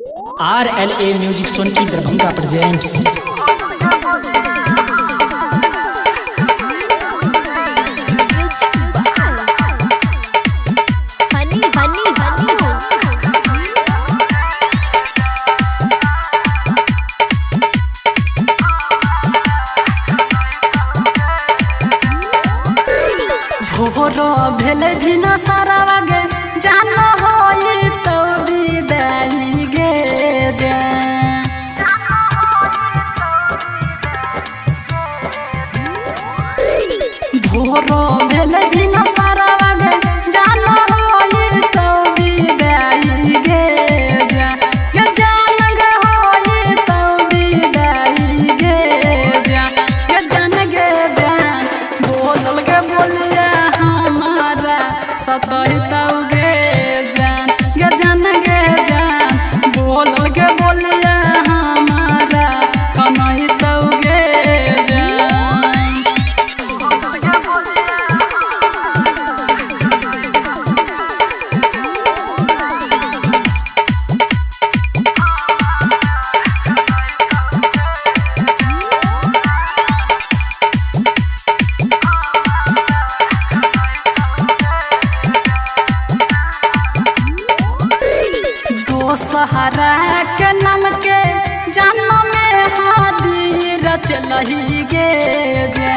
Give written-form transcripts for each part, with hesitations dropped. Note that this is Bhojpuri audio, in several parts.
RLA music Sonki Darbhanga presents. भोरो भेले भी न सारा गे जानो होई तो विदाई गे जा भोरो भेले भी न सारा गे जानो होई तो विदाई गे जा ये जान गे होई तो विदाई गे जा ये जान गे जान बोल गे बोलिया सतहिता गे जान गे जान गे जान बोल गे बोलिया हमारा कमाइता गे जान। सहारा के नाम के जन्म में हादी रचलही गे जा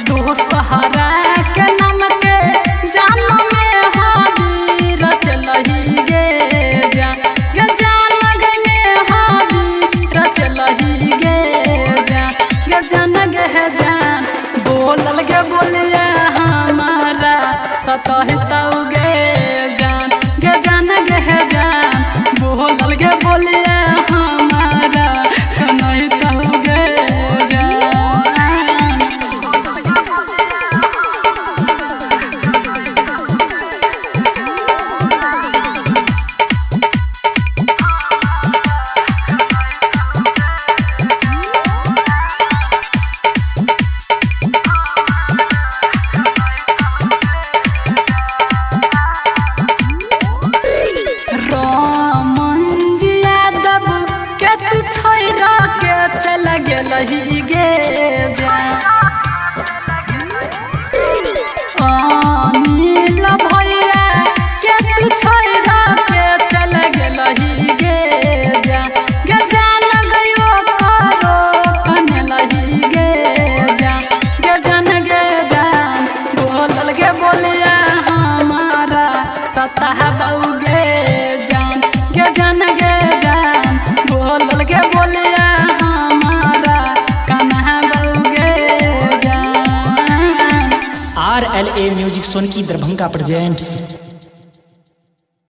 दो सहारा के नाम के जन्म में हादी रचलही गे जा गे जान गे में हादी रचलही गे जा गे जान गे जान बोलल गे बोलिया हमारा सतहिता गे जान गे जान गे जान बोलल गे बोलिया हमारा कन्हैया गे जान। छोरा के चल गेलही गे जा अनिल भैया के तू छोरा के चल गेलही गे जा गे जान गयो करो कनलही गे जा गे जान गे जान बोलल गे बोलिया हमारा सताह गे जान गे जान गे जान बोलल गे बोलिया हमारा कन्हा गे जान। RLA music Sonki Darbhanga presents.